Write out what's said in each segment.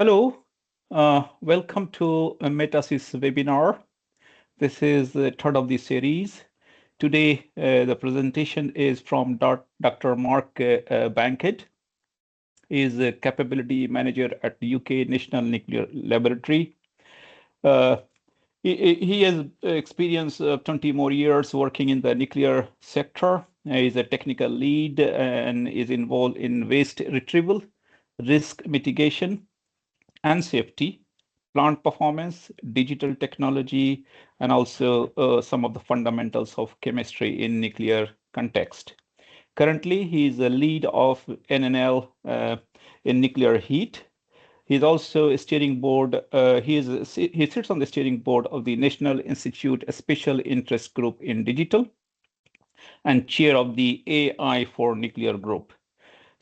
Hello, welcome to a METASIS webinar. This is the third of the series. Today, the presentation is from Dr. Mark Bankhead. He is a capability manager at the UK National Nuclear Laboratory. Uh, he has experience of 20 more years working in the nuclear sector. He is a technical lead and is involved in waste retrieval, risk mitigation, and safety, plant performance, digital technology, and also some of the fundamentals of chemistry in nuclear context. Currently, he is the lead of NNL in nuclear heat. He's also a steering board. He sits on the steering board of the National Institute Special Interest Group in Digital and chair of the AI for Nuclear Group.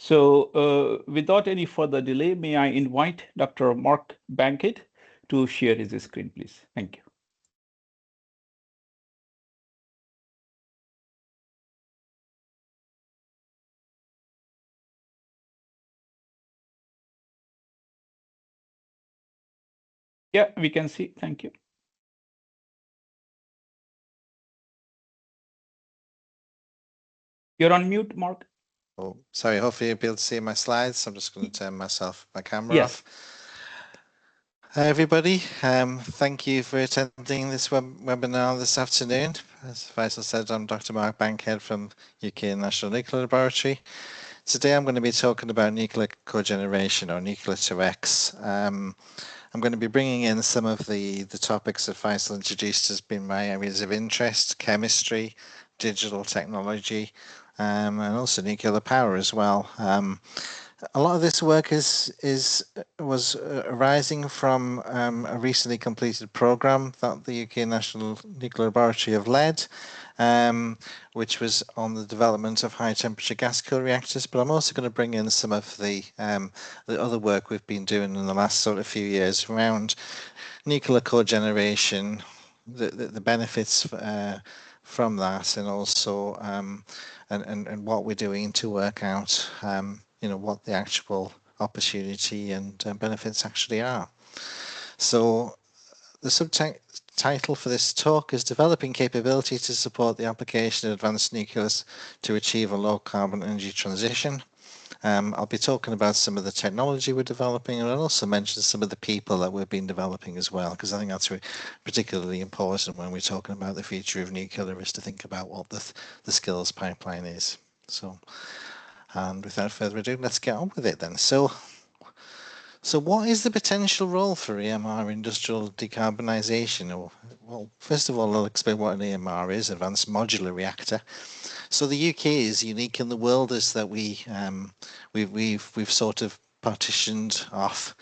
So without any further delay, may I invite Dr. Mark Bankhead to share his screen, please. Thank you. Yeah, we can see. Thank you. You're on mute, Mark. Oh, sorry, hopefully you'll be able to see my slides. I'm just going to turn my camera Yes. off. Hi, everybody. Thank you for attending this webinar this afternoon. As Faisal said, I'm Dr. Mark Bankhead from UKNNL Nuclear Laboratory. Today I'm going to be talking about nuclear cogeneration, or nuclear to X. I'm going to be bringing in some of the topics that Faisal introduced as being my areas of interest: chemistry, digital technology, and also nuclear power as well. A lot of this work was arising from a recently completed program that the UK National Nuclear Laboratory have led, which was on the development of high temperature gas cooled reactors. But I'm also going to bring in some of the other work we've been doing in the last sort of few years around nuclear cogeneration, the benefits from that, and also and what we're doing to work out what the actual opportunity and benefits actually are. So the subtitle for this talk is Developing Capability to Support the Application of Advanced Nucleus to Achieve a Low Carbon Energy Transition. I'll be talking about some of the technology we're developing, and I'll also mention some of the people that we've been developing as well, because I think that's particularly important when we're talking about the future of nuclear, is to think about what the skills pipeline is. So, and without further ado, let's get on with it then. So what is the potential role for AMR industrial decarbonisation? Well, first of all, I'll explain what an AMR is, Advanced Modular Reactor. So the UK is unique in the world, is that we've sort of partitioned off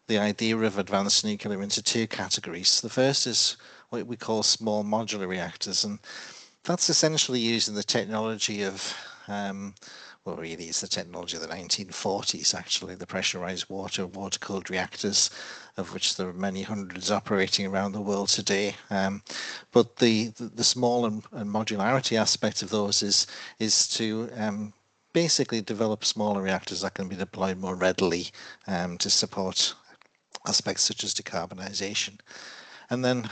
the idea of advanced nuclear into two categories. The first is what we call small modular reactors, and that's essentially using the technology of well, really, it's the technology of the 1940s, actually, the pressurized water-cooled reactors, of which there are many hundreds operating around the world today. But the small and modularity aspect of those is to basically develop smaller reactors that can be deployed more readily to support aspects such as decarbonisation. And then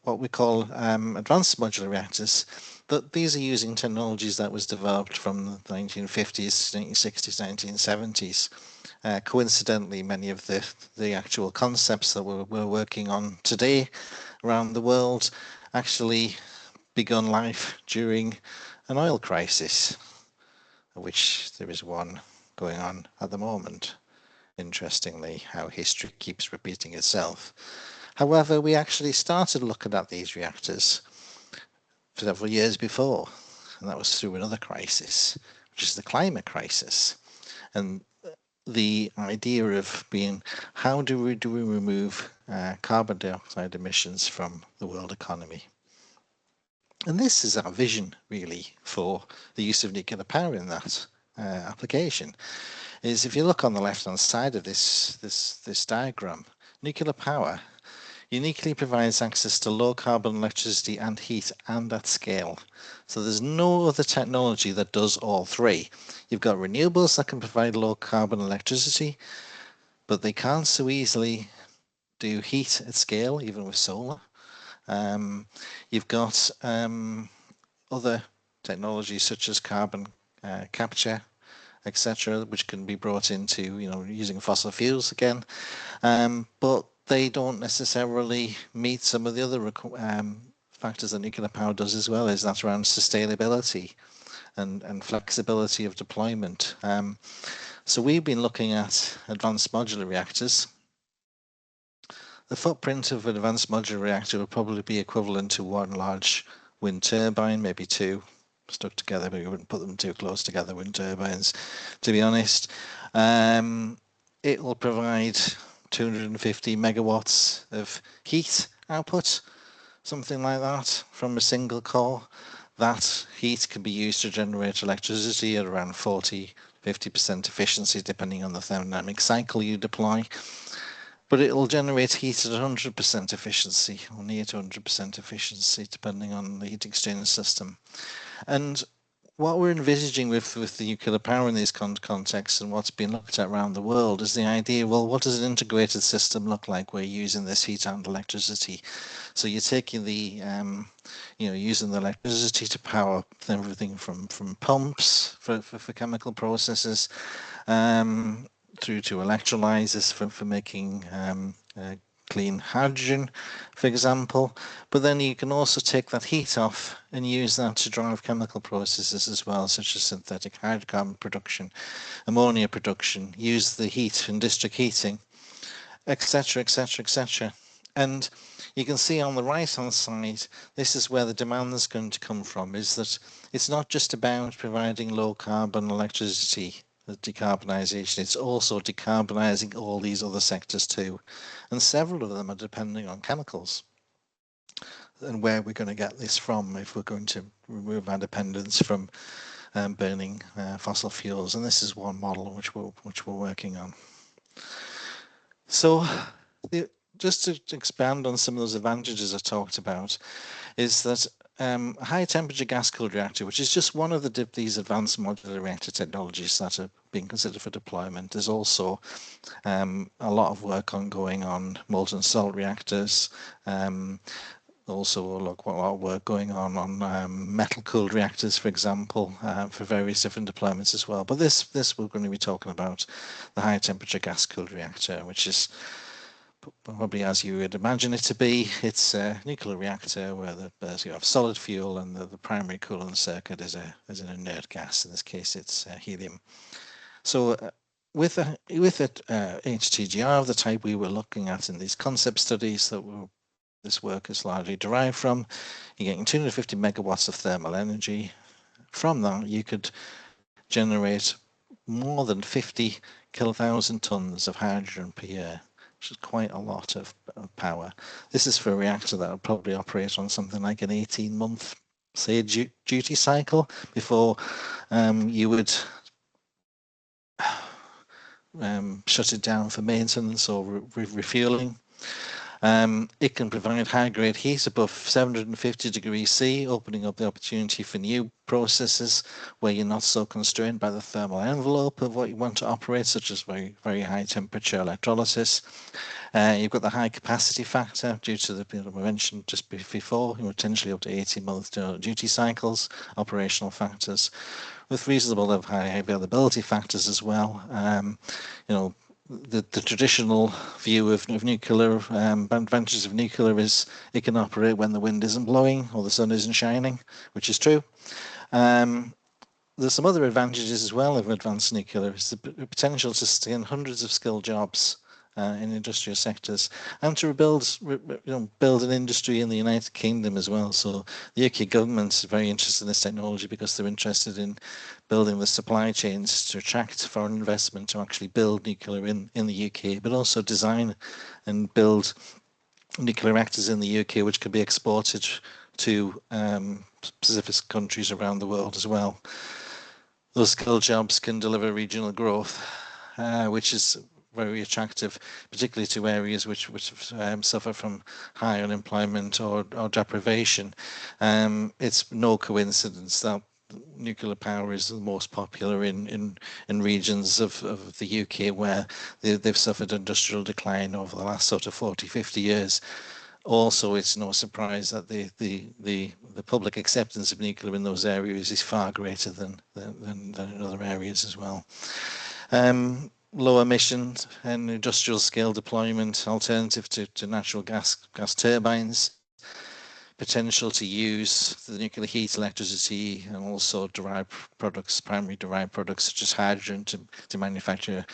what we call advanced modular reactors. These are using technologies that was developed from the 1950s, 1960s, 1970s. Coincidentally, many of the actual concepts that we're working on today around the world actually begun life during an oil crisis, of which there is one going on at the moment. Interestingly, how history keeps repeating itself. However, we actually started looking at these reactors several years before, and that was through another crisis, which is the climate crisis. And the idea of being, how do we remove carbon dioxide emissions from the world economy? And this is our vision, really, for the use of nuclear power in that application. Is if you look on the left-hand side of this diagram, nuclear power uniquely provides access to low carbon electricity and heat, and at scale. So there's no other technology that does all three. You've got renewables that can provide low carbon electricity, but they can't so easily do heat at scale, even with solar. You've got other technologies such as carbon capture, etc., which can be brought into, using fossil fuels again, but they don't necessarily meet some of the other factors that nuclear power does as well, is that around sustainability and flexibility of deployment. So we've been looking at advanced modular reactors. The footprint of an advanced modular reactor would probably be equivalent to one large wind turbine, maybe two stuck together, but you wouldn't put them too close together, wind turbines, to be honest. It will provide 250 megawatts of heat output, something like that, from a single core. That heat can be used to generate electricity at around 40–50% efficiency, depending on the thermodynamic cycle you deploy. But it will generate heat at 100% efficiency, or near to 100% efficiency, depending on the heat exchange system. And what we're envisaging with the nuclear power in these contexts, and what's been looked at around the world, is the idea, well, what does an integrated system look like where you're using this heat and electricity? So you're taking the, using the electricity to power everything from pumps for chemical processes, through to electrolyzers for making clean hydrogen, for example. But then you can also take that heat off and use that to drive chemical processes as well, such as synthetic hydrocarbon production, ammonia production, use the heat in district heating, etc., etc., etc. And you can see on the right-hand side, this is where the demand is going to come from, is that it's not just about providing low-carbon electricity, the decarbonisation, it's also decarbonising all these other sectors too. And several of them are depending on chemicals. And where we're going to get this from if we're going to remove our dependence from burning fossil fuels. And this is one model which we're working on. So just to expand on some of those advantages I talked about, is that a high temperature gas cooled reactor, which is just one of these advanced modular reactor technologies that are being considered for deployment. There's also a lot of work ongoing on molten salt reactors. Also a lot of work going on metal cooled reactors, for example, for various different deployments as well. But this we're going to be talking about the high temperature gas cooled reactor, which is probably as you would imagine it to be. It's a nuclear reactor where you have solid fuel and the primary coolant circuit is an inert gas. In this case, it's helium. So with a HTGR of the type we were looking at in these concept studies that this work is largely derived from, you're getting 250 megawatts of thermal energy. From that, you could generate more than 50 kilothousand tons of hydrogen per year, which is quite a lot of power. This is for a reactor that would probably operate on something like an 18-month, say, duty cycle before you would shut it down for maintenance or refueling. It can provide high-grade heat above 750 degrees C, opening up the opportunity for new processes where you're not so constrained by the thermal envelope of what you want to operate, such as very, very high temperature electrolysis. You've got the high capacity factor due to the we mentioned just before, potentially up to 18-month duty cycles, operational factors, with reasonable of high availability factors as well. The traditional view of nuclear, advantages of nuclear is it can operate when the wind isn't blowing or the sun isn't shining, which is true. There's some other advantages as well of advanced nuclear. It's the potential to sustain hundreds of skilled jobs in industrial sectors, and to build an industry in the United Kingdom as well. So the UK government is very interested in this technology because they're interested in building the supply chains to attract foreign investment to actually build nuclear in the UK, but also design and build nuclear reactors in the UK, which could be exported to specific countries around the world as well. Those skilled jobs can deliver regional growth, which is very attractive, particularly to areas which suffer from high unemployment or deprivation. It's no coincidence that nuclear power is the most popular in regions of the UK where they've suffered industrial decline over the last sort of 40, 50 years. Also, it's no surprise that the public acceptance of nuclear in those areas is far greater than in other areas as well. Low emissions and industrial scale deployment, alternative to natural gas turbines, potential to use the nuclear heat, electricity, and also derived products, primary derived products such as hydrogen to manufacture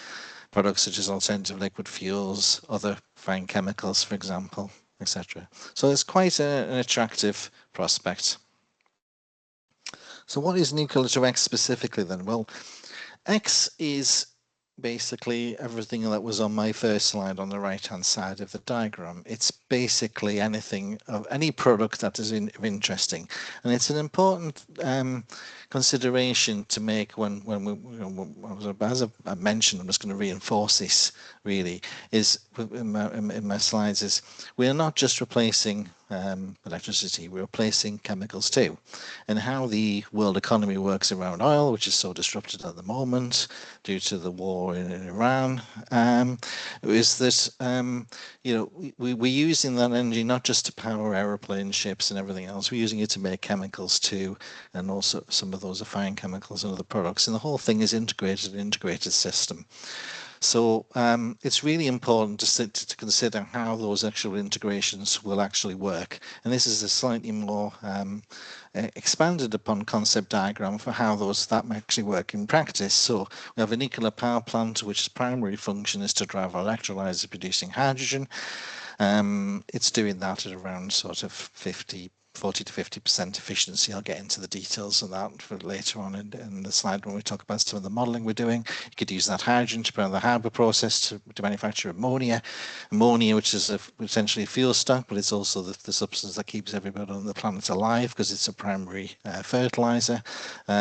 products such as alternative liquid fuels, other fine chemicals, for example, etc. So it's quite an attractive prospect. So what is nuclear to X specifically then? Well, X is basically everything that was on my first slide on the right hand side of the diagram. It's basically anything of any product that is interesting, and it's an important consideration to make when as I mentioned, I'm just going to reinforce this really, is in my slides, is we're not just replacing electricity, we're replacing chemicals too. And how the world economy works around oil, which is so disrupted at the moment due to the war in Iran, is that we're using that energy not just to power aeroplanes, ships and everything else, we're using it to make chemicals too, and also some of those are fine chemicals and other products, and the whole thing is integrated system. So it's really important to consider how those actual integrations will actually work. And this is a slightly more expanded upon concept diagram for how that might actually work in practice. So we have a nuclear power plant, which its primary function is to drive our electrolyzer producing hydrogen. It's doing that at around sort of 40 to 50% efficiency. I'll get into the details of that for later on in the slide when we talk about some of the modeling we're doing. You could use that hydrogen to run the Haber process to manufacture ammonia. Ammonia, which is essentially a fuel stock, but it's also the substance that keeps everybody on the planet alive because it's a primary fertilizer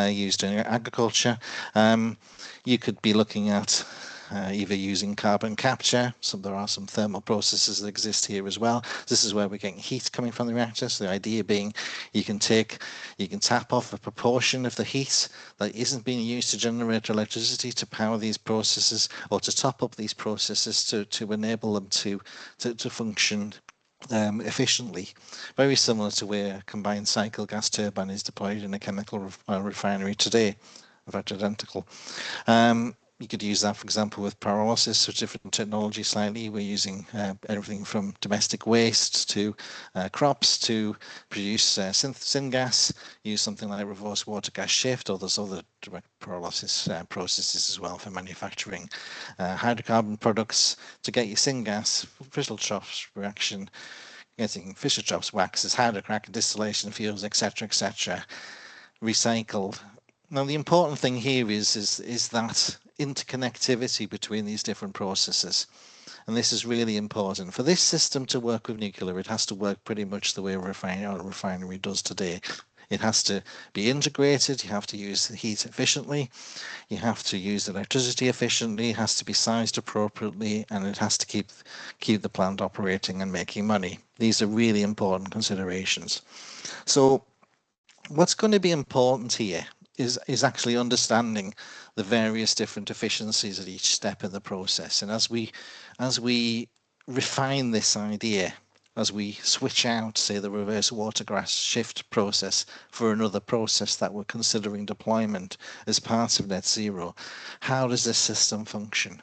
used in agriculture. You could be looking at either using carbon capture. There are some thermal processes that exist here as well. This is where we're getting heat coming from the reactor. So the idea being you can tap off a proportion of the heat that isn't being used to generate electricity to power these processes, or to top up these processes to enable them to function efficiently. Very similar to where a combined cycle gas turbine is deployed in a chemical refinery today. In fact, identical. You could use that, for example, with pyrolysis, so different technology slightly. We're using everything from domestic waste to crops to produce syngas, use something like reverse water gas shift, or there's other direct pyrolysis processes as well for manufacturing hydrocarbon products to get your syngas, Fischer-Tropsch reaction, getting Fischer-Tropsch waxes, hydrocracker, distillation fuels, etc., etc., recycled. Now, the important thing here is that interconnectivity between these different processes. And this is really important. For this system to work with nuclear, it has to work pretty much the way a refinery does today. It has to be integrated, you have to use the heat efficiently, you have to use electricity efficiently, it has to be sized appropriately, and it has to keep the plant operating and making money. These are really important considerations. So what's going to be important here is actually understanding the various different efficiencies at each step in the process. And as we refine this idea, as we switch out, say, the reverse water gas shift process for another process that we're considering deployment as part of net zero, how does this system function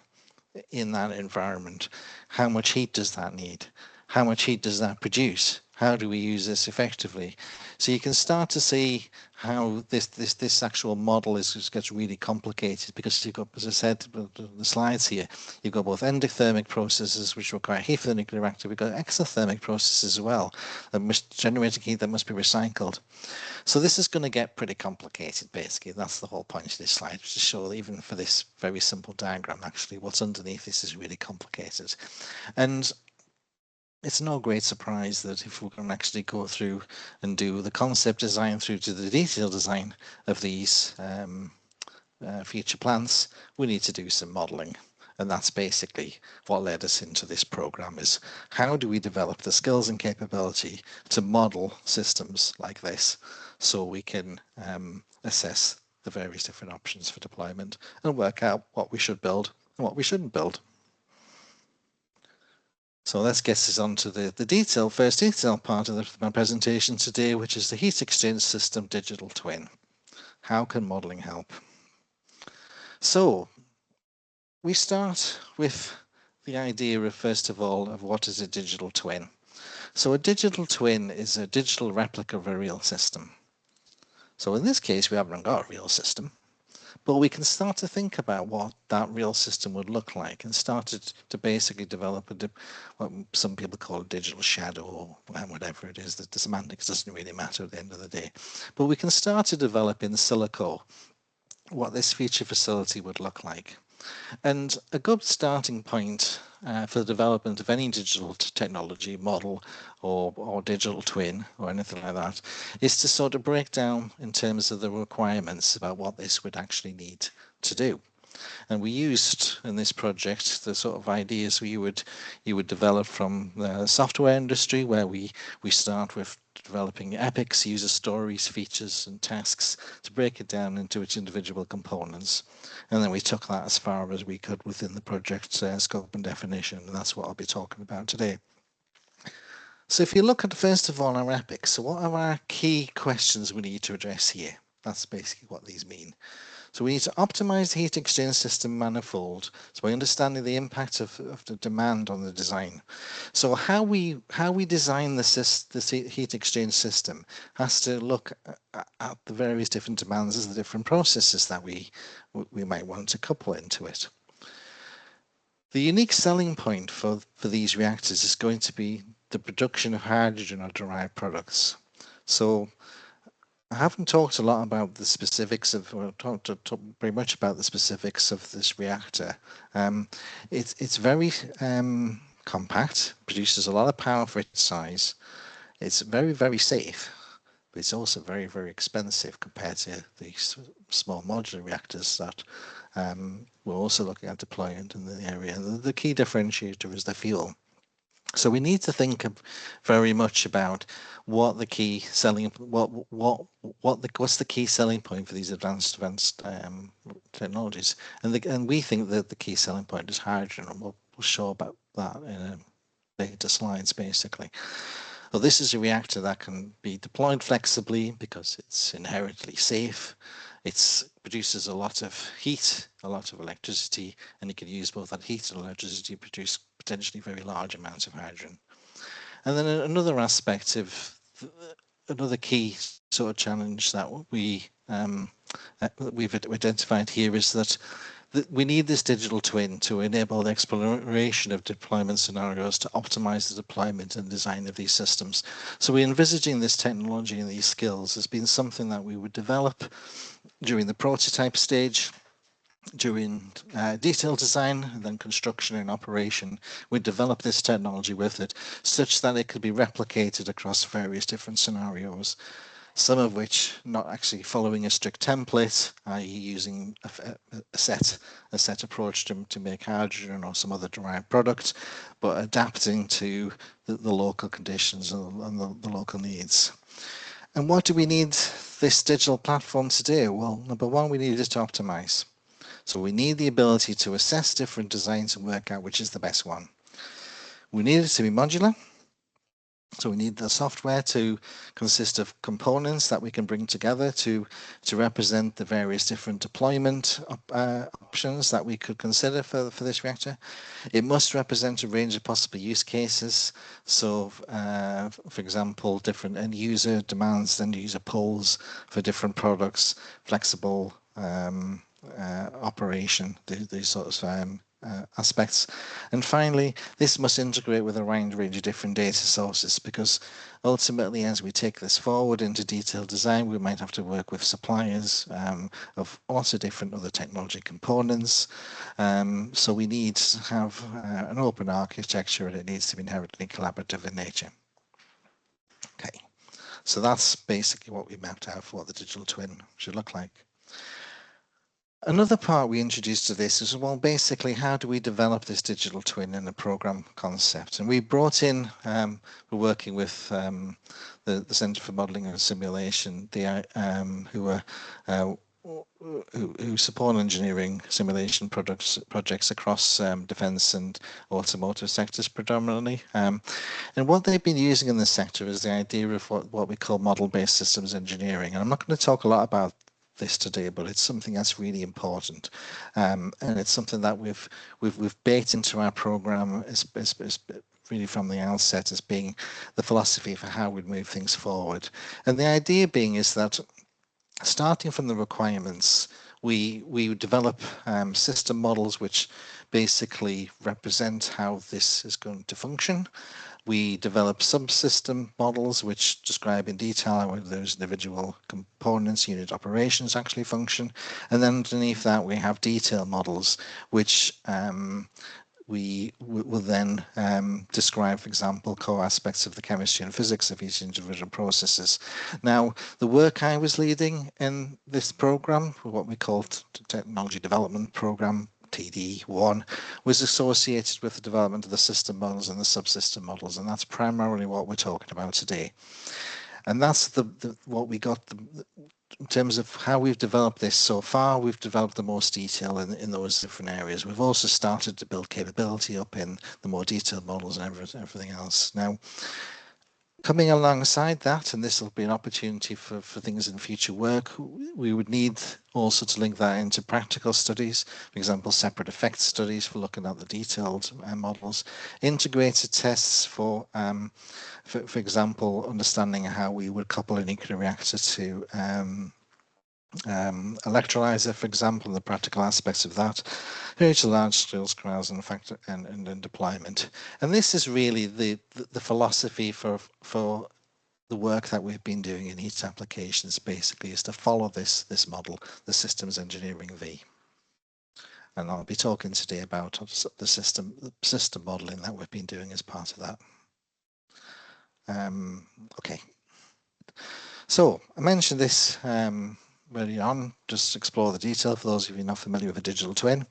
in that environment? How much heat does that need? How much heat does that produce? How do we use this effectively? So you can start to see how this actual model gets really complicated, because you've got, as I said, the slides here, you've got both endothermic processes which require heat for the nuclear reactor. We've got exothermic processes as well that must generate heat that must be recycled. So this is going to get pretty complicated, basically. That's the whole point of this slide, to show that even for this very simple diagram, actually what's underneath this is really complicated. And it's no great surprise that if we're going to actually go through and do the concept design through to the detailed design of these future plants, we need to do some modelling. And that's basically what led us into this program, is how do we develop the skills and capability to model systems like this so we can assess the various different options for deployment and work out what we should build and what we shouldn't build. So let's get us on to the first detail part of my presentation today, which is the heat exchange system digital twin. How can modeling help? So we start with the idea of, first of all, of what is a digital twin. So a digital twin is a digital replica of a real system. So in this case, we haven't got a real system, but we can start to think about what that real system would look like and start to basically develop what some people call a digital shadow or whatever it is. The semantics doesn't really matter at the end of the day. But we can start to develop in silico what this feature facility would look like. And a good starting point for the development of any digital technology model or digital twin or anything like that is to sort of break down in terms of the requirements about what this would actually need to do. And we used in this project the sort of ideas you would develop from the software industry, where we start with developing epics, user stories, features, and tasks to break it down into its individual components. And then we took that as far as we could within the project scope and definition, and that's what I'll be talking about today. So if you look at, first of all, our epics, so what are our key questions we need to address here? That's basically what these mean. So we need to optimize the heat exchange system manifold, so by understanding the impact of the demand on the design. So how we design the heat exchange system has to look at the various different demands of the different processes that we might want to couple into it. The unique selling point for these reactors is going to be the production of hydrogen or derived products. So I haven't talked a lot about the specifics of, or talked very much about the specifics of this reactor. It's very compact, produces a lot of power for its size. It's very, very safe, but it's also very, very expensive compared to these small modular reactors that we're also looking at deployment in the area. The key differentiator is the fuel. So we need to think very much about what the key selling what's the key selling point for these advanced technologies, and we think that the key selling point is hydrogen, and we'll show about that in later slides basically. So this is a reactor that can be deployed flexibly because it's inherently safe. It produces a lot of heat, a lot of electricity, and you can use both that heat and electricity to produce potentially very large amounts of hydrogen. And then another aspect of another key sort of challenge that we've identified here is that we need this digital twin to enable the exploration of deployment scenarios to optimize the deployment and design of these systems. So we're envisaging this technology and these skills as being something that we would develop during the prototype stage, during detailed design, and then construction and operation. We develop this technology with it such that it could be replicated across various different scenarios, some of which not actually following a strict template, i.e. using a set approach to make hydrogen or some other derived product, but adapting to the local conditions and the local needs. And what do we need this digital platform to do? Well, number one, we need it to optimize. So we need the ability to assess different designs and work out which is the best one. We need it to be modular. So we need the software to consist of components that we can bring together to represent the various different deployment options that we could consider for this reactor. It must represent a range of possible use cases. So, for example, different end user demands, end user pulls for different products, flexible operation, these sorts of aspects. And finally, this must integrate with a wide range of different data sources, because ultimately, as we take this forward into detailed design, we might have to work with suppliers of lots of different other technology components. So we need to have an open architecture, and it needs to be inherently collaborative in nature. Okay, so that's basically what we mapped out for what the digital twin should look like. Another part we introduced to this is, well, basically, how do we develop this digital twin in a program concept? And we brought in, we're working with the Centre for Modelling and Simulation, who are who support engineering simulation projects across defence and automotive sectors predominantly. And what they've been using in the sector is the idea of what we call model-based systems engineering. And I'm not going to talk a lot about this today, but it's something that's really important, and it's something that we've baked into our program as really from the outset as being the philosophy for how we move things forward. And the idea being is that starting from the requirements, we develop system models which basically represent how this is going to function. We develop subsystem models which describe in detail how those individual components, unit operations actually function. And then underneath that, we have detail models which we will then describe, for example, core aspects of the chemistry and physics of each individual processes. Now, the work I was leading in this program, what we called Technology Development Program, TD1, was associated with the development of the system models and the subsystem models, and that's primarily what we're talking about today. And that's what we got in terms of how we've developed this so far. We've developed the most detail in those different areas. We've also started to build capability up in the more detailed models and everything else. Now, coming alongside that, and this will be an opportunity for things in future work, we would need also to link that into practical studies, for example, separate effects studies for looking at the detailed models, integrated tests for example, understanding how we would couple a nuclear reactor to electrolyzer, for example, and the practical aspects of that, through to large-scale trials and deployment. And this is really the philosophy for the work that we've been doing in each applications, basically, is to follow this model, the systems engineering V. And I'll be talking today about the system modeling that we've been doing as part of that. Okay. So I mentioned this early on, just to explore the detail for those of you not familiar with a digital twin.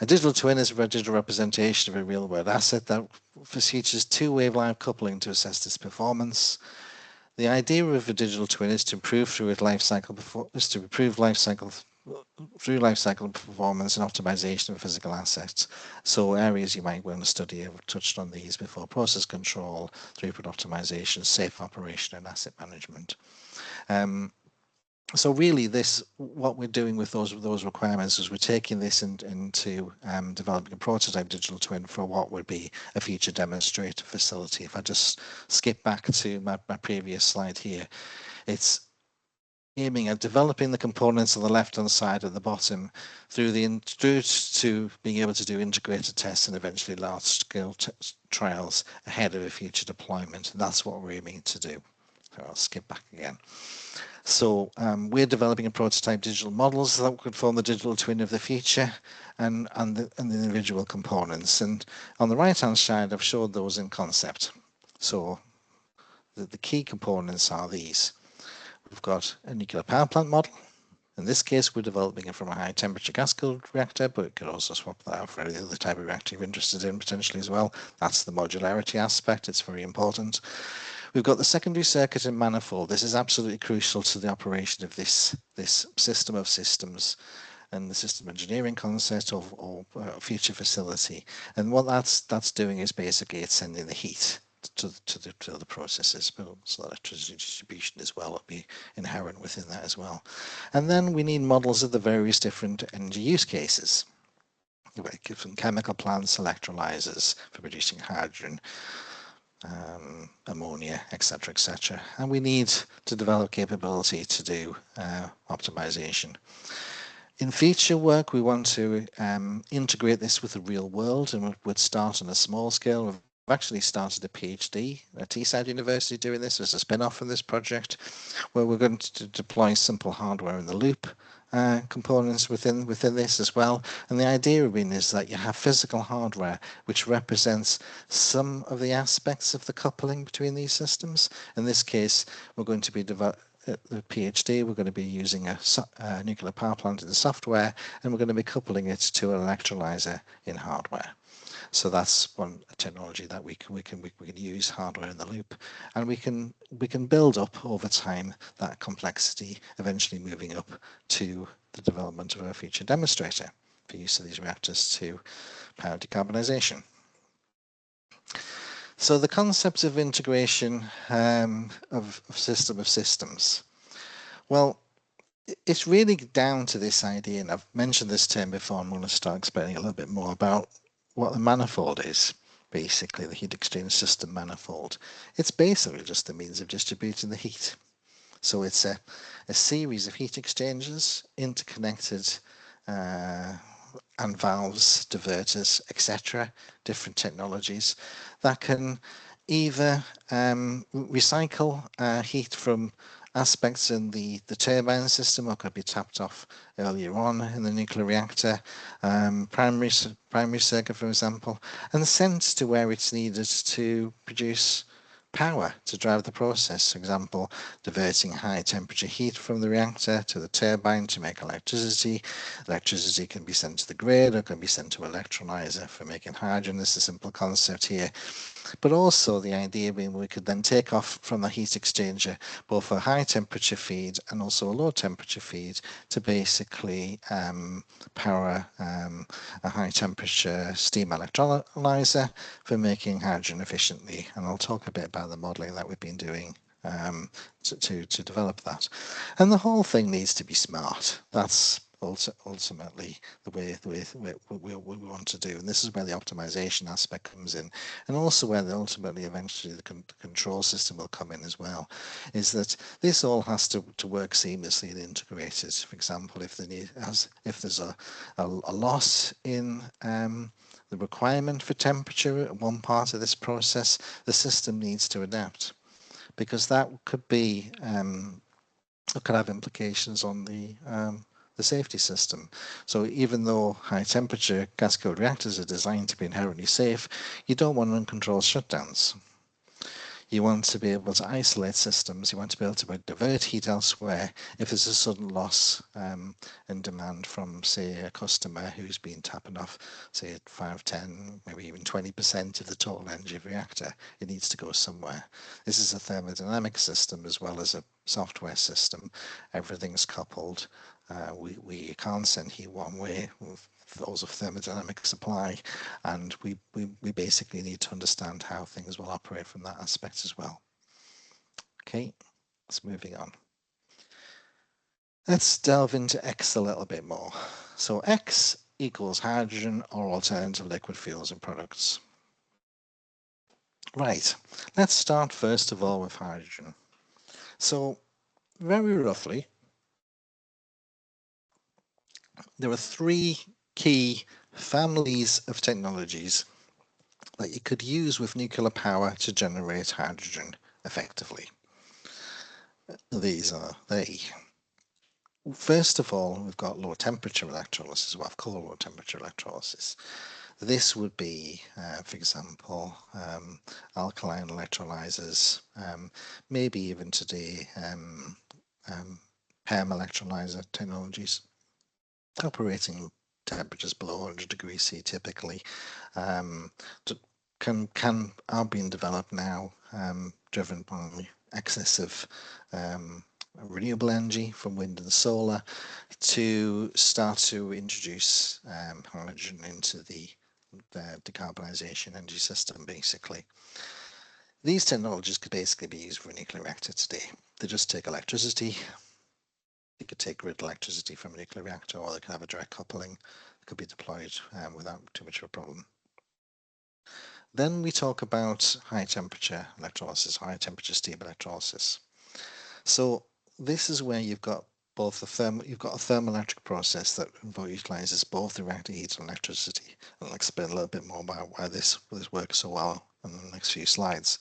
A digital twin is a digital representation of a real-world asset that features two wavelength coupling to assess its performance. The idea of a digital twin is to improve through life cycle performance and optimization of physical assets. So areas you might want to study, I've touched on these before: process control, throughput optimization, safe operation, and asset management. So really, what we're doing with those requirements is we're taking this into developing a prototype digital twin for what would be a future demonstrator facility. If I just skip back to my previous slide here, it's aiming at developing the components on the left-hand side at the bottom through to being able to do integrated tests and eventually large-scale trials ahead of a future deployment. And that's what we're aiming to do. So I'll skip back again. So we're developing a prototype digital models that could form the digital twin of the future and the individual components. And on the right-hand side, I've showed those in concept. So the key components are these. We've got a nuclear power plant model. In this case, we're developing it from a high temperature gas-cooled reactor, but it could also swap that out for any other type of reactor you're interested in potentially as well. That's the modularity aspect. It's very important. We've got the secondary circuit and manifold. This is absolutely crucial to the operation of this system of systems and the system engineering concept or future facility. And what that's doing is basically it's sending the heat to the processes, but also electricity distribution as well will be inherent within that as well. And then we need models of the various different energy use cases. From chemical plants, electrolyzers for producing hydrogen, ammonia, etc., etc. And we need to develop capability to do optimization. In future work, we want to integrate this with the real world, and we'd start on a small scale. We've actually started a PhD at Teesside University doing this as a spin-off from this project, where we're going to deploy simple hardware in the loop components within this as well. And the idea being is that you have physical hardware which represents some of the aspects of the coupling between these systems. In this case, we're going to be at the PhD, we're going to be using a nuclear power plant in the software, and we're going to be coupling it to an electrolyzer in hardware. So that's one technology that we can use, hardware in the loop, and we can build up over time that complexity, eventually moving up to the development of a future demonstrator for use of these reactors to power decarbonisation. So the concept of integration of system of systems. Well, it's really down to this idea, and I've mentioned this term before, I'm going to start explaining a little bit more about what the manifold is, basically the heat exchange system manifold. It's basically just the means of distributing the heat. So it's a series of heat exchangers, interconnected and valves, diverters, etc., different technologies that can either recycle recycle heat aspects in the turbine system, or could be tapped off earlier on in the nuclear reactor, primary circuit, for example, and sent to where it's needed to produce power to drive the process. For example, diverting high temperature heat from the reactor to the turbine to make electricity. Electricity can be sent to the grid or can be sent to electrolyzer for making hydrogen. This is a simple concept here. But also the idea being we could then take off from the heat exchanger both a high temperature feed and also a low temperature feed to basically power a high temperature steam electrolyzer for making hydrogen efficiently. And I'll talk a bit about the modeling that we've been doing to develop that. And the whole thing needs to be smart. That's ultimately the way we want to do, and this is where the optimization aspect comes in, and also where ultimately eventually the control system will come in as well, is that this all has to work seamlessly and integrated. For example, if there's a loss in the requirement for temperature at one part of this process, the system needs to adapt, because that could be could have implications on the safety system. So even though high temperature gas cooled reactors are designed to be inherently safe, you don't want uncontrolled shutdowns. You want to be able to isolate systems. You want to be able to divert heat elsewhere if there's a sudden loss in demand from, say, a customer who's been tapping off, say, at 5, 10, maybe even 20% of the total energy of the reactor. It needs to go somewhere. This is a thermodynamic system as well as a software system. Everything's coupled. We can't send heat one way with laws of thermodynamic supply, and we basically need to understand how things will operate from that aspect as well. Okay, let's moving on. Let's delve into X a little bit more. So X equals hydrogen or alternative liquid fuels and products. Right, let's start first of all with hydrogen. So very roughly, there are three key families of technologies that you could use with nuclear power to generate hydrogen effectively. These are they. First of all, we've got low temperature electrolysis, what I've called low temperature electrolysis. This would be, for example, alkaline electrolyzers, maybe even today PEM electrolyzer technologies, operating temperatures below 100 degrees C typically, are being developed now, driven by excessive renewable energy from wind and solar, to start to introduce hydrogen into the decarbonisation energy system, basically. These technologies could basically be used for a nuclear reactor today. They just take electricity. They could take grid electricity from a nuclear reactor, or they could have a direct coupling that could be deployed without too much of a problem. Then we talk about high temperature electrolysis, high temperature steam electrolysis. So this is where you've got both a thermoelectric process that utilizes both the reactor heat and electricity. And I'll explain a little bit more about why this works so well in the next few slides.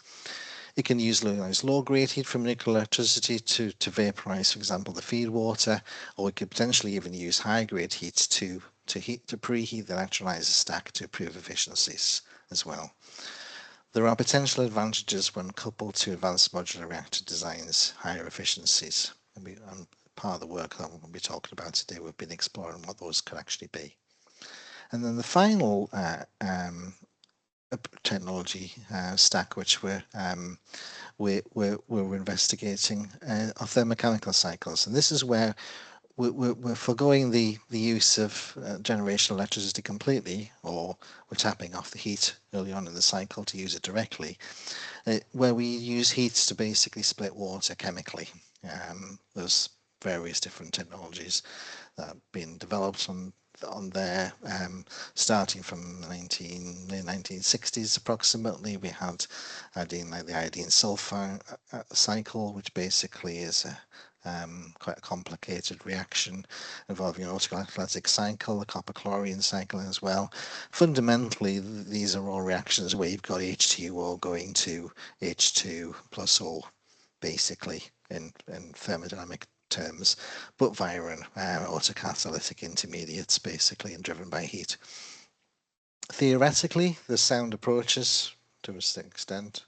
It can utilize low-grade heat from nuclear electricity to vaporize, for example, the feed water, or it could potentially even use high-grade heat to preheat the electrolyzer stack to improve efficiencies as well. There are potential advantages when coupled to advanced modular reactor designs, higher efficiencies. and part of the work that we'll be talking about today, we've been exploring what those could actually be. And then the final technology stack which we're investigating are thermomechanical cycles, and this is where we're foregoing the use of generational electricity completely, or we're tapping off the heat early on in the cycle to use it directly, where we use heat to basically split water chemically. There's various different technologies that have been developed on there, starting from the late 1960s approximately. We had the iodine sulfur cycle, which basically is quite a complicated reaction involving an autocatalytic cycle, the copper chlorine cycle as well. Fundamentally, these are all reactions where you've got H2O going to H2 plus O, basically, in thermodynamic terms, but via an autocatalytic intermediates, basically, and driven by heat. Theoretically, there's sound approaches to a certain extent,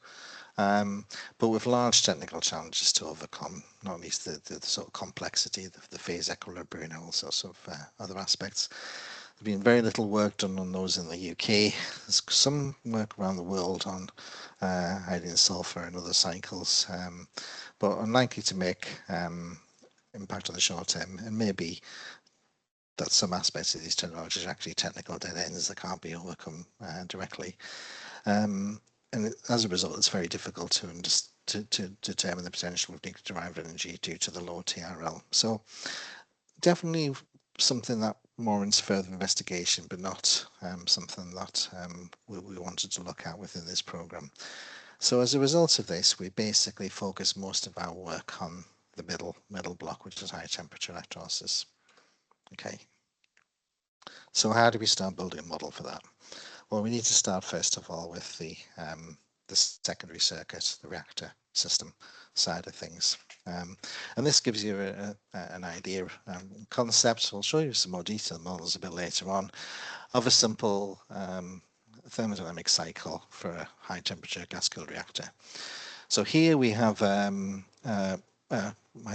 but with large technical challenges to overcome, not least the sort of complexity, the phase equilibrium, and all sorts of other aspects. There's been very little work done on those in the UK. There's some work around the world on iodine sulfur and other cycles, but unlikely to make impact on the short term, and maybe that some aspects of these technologies are actually technical dead ends that can't be overcome directly. And as a result, it's very difficult to determine the potential of nuclear derived energy due to the low TRL. So definitely something that warrants further investigation, but not something that we wanted to look at within this program. So as a result of this, we basically focus most of our work on the middle block, which is high temperature electrolysis. Okay. So how do we start building a model for that? Well, we need to start first of all with the secondary circuit, the reactor system side of things. And this gives you an idea, concepts. We'll show you some more detailed models a bit later on of a simple thermodynamic cycle for a high temperature gas-cooled reactor. So here we have high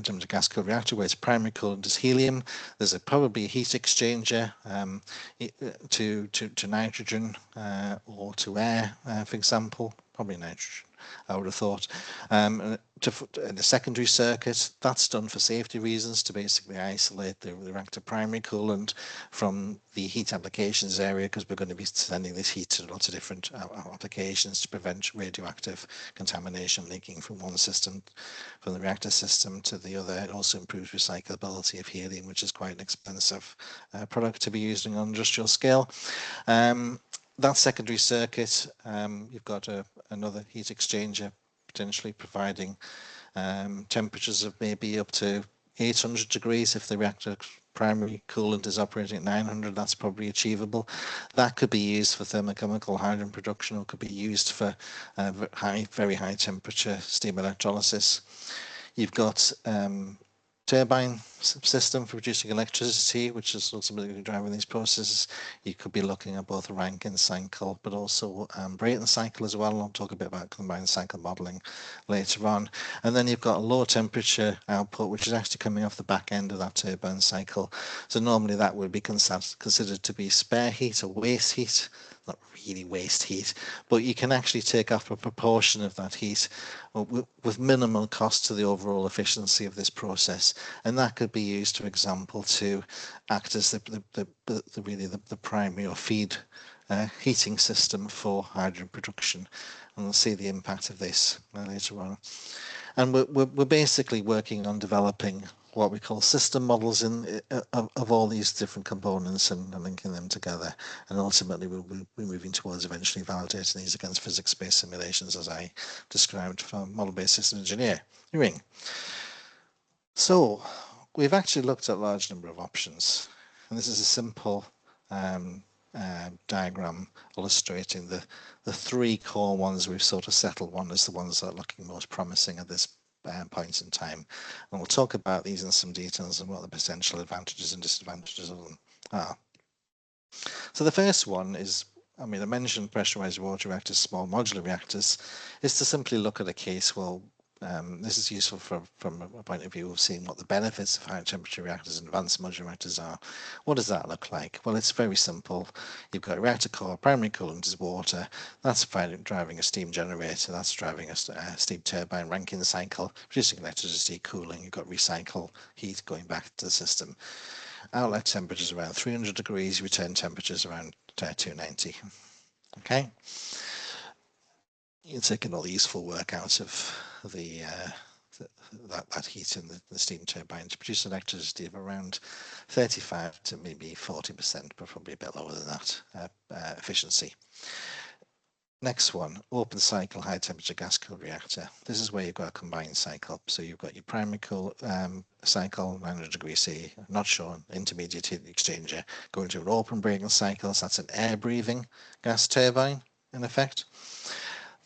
temperature gas-cooled reactor where it's primary coolant is helium. There's probably a heat exchanger to nitrogen or to air, for example, probably nitrogen, I would have thought. In the secondary circuit, that's done for safety reasons, to basically isolate the reactor primary coolant from the heat applications area, because we're going to be sending this heat to lots of different applications to prevent radioactive contamination leaking from one system, from the reactor system to the other. It also improves recyclability of helium, which is quite an expensive product to be used on an industrial scale. That secondary circuit, you've got another heat exchanger potentially providing temperatures of maybe up to 800 degrees. If the reactor primary coolant is operating at 900, that's probably achievable. That could be used for thermochemical hydrogen production, or could be used for very high temperature steam electrolysis. You've got turbine system for producing electricity, which is ultimately driving these processes. You could be looking at both Rankine cycle, but also Brayton cycle as well. I'll talk a bit about combined cycle modeling later on. And then you've got a low temperature output, which is actually coming off the back end of that turbine cycle. So normally that would be considered to be spare heat or waste heat. Not really waste heat, but you can actually take off a proportion of that heat with minimal cost to the overall efficiency of this process, and that could be used, for example, to act as the primary or feed heating system for hydrogen production, and we'll see the impact of this later on. And we're basically working on developing what we call system models of all these different components and linking them together. And ultimately, we'll be moving towards eventually validating these against physics-based simulations, as I described for model-based system engineering. So we've actually looked at a large number of options. And this is a simple diagram illustrating the three core ones we've sort of settled on as the ones that are looking most promising at this point in time. And we'll talk about these in some details and what the potential advantages and disadvantages of them are. So the first one is, I mentioned pressurized water reactors, small modular reactors, is to simply look at a case, well, This is useful from a point of view of seeing what the benefits of high temperature reactors and advanced modular reactors are. What does that look like? Well, it's very simple. You've got a reactor core, primary coolant is water, that's driving a steam generator, that's driving a steam turbine Rankine cycle, producing electricity, cooling, you've got recycle heat going back to the system. Outlet temperatures around 300 degrees, return temperatures around 290. Okay. You're taking all the useful work out of that heat in the steam turbine to produce electricity of around 35 to maybe 40%, but probably a bit lower than that efficiency. Next one, open cycle high temperature gas cooled reactor. This is where you've got a combined cycle. So you've got your primary cycle, 900 degrees C, not shown, intermediate heat exchanger, going to an open breaking cycle. So that's an air breathing gas turbine in effect.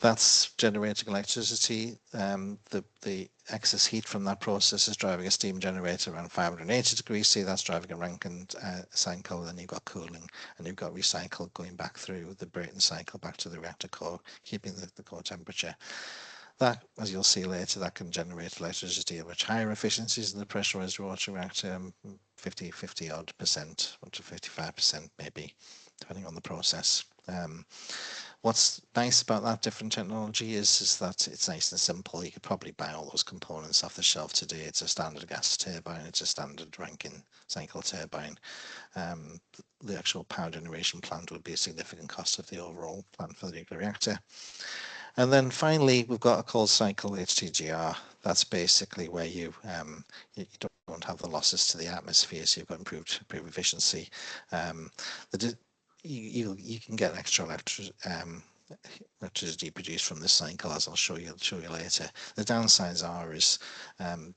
That's generating electricity. The excess heat from that process is driving a steam generator around 580 degrees C. That's driving a Rankine cycle. Then you've got cooling and you've got recycle going back through the Brayton cycle back to the reactor core, keeping the core temperature. That, as you'll see later, that can generate electricity at much higher efficiencies than the pressurized water reactor, 50 odd percent, up to 55% maybe, depending on the process. What's nice about that different technology is that it's nice and simple. You could probably buy all those components off the shelf today. It's a standard gas turbine. It's a standard Rankine cycle turbine. The actual power generation plant would be a significant cost of the overall plant for the nuclear reactor. And then finally, we've got a cold cycle HTGR. That's basically where you don't have the losses to the atmosphere, so you've got improved efficiency. You can get extra electricity produced from this cycle, as I'll show you later. The downsides are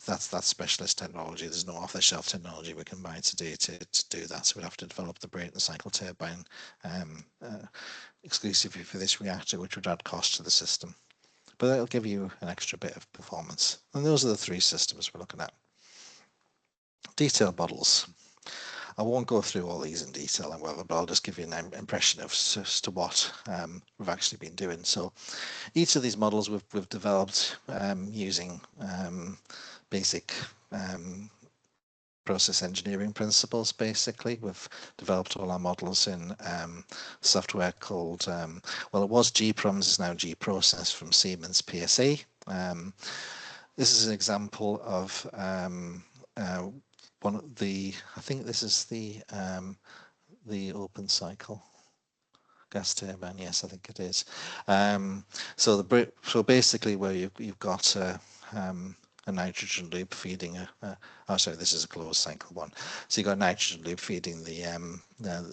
that's specialist technology. There's no off-the-shelf technology we can buy today to do that. So we'd have to develop the Brayton cycle turbine exclusively for this reactor, which would add cost to the system. But that'll give you an extra bit of performance. And those are the three systems we're looking at. Detailed models. I won't go through all these in detail, however, but I'll just give you an impression of as to what we've actually been doing. So each of these models we've developed using basic process engineering principles. Basically, we've developed all our models in software called, well, it was GPROMS, it's now GProcess from Siemens PSA. This is an example of one of the, I think this is the open cycle gas turbine. Yes, I think it is. So basically, where you've got a nitrogen loop feeding oh, sorry, this is a closed cycle one. So you've got a nitrogen loop feeding the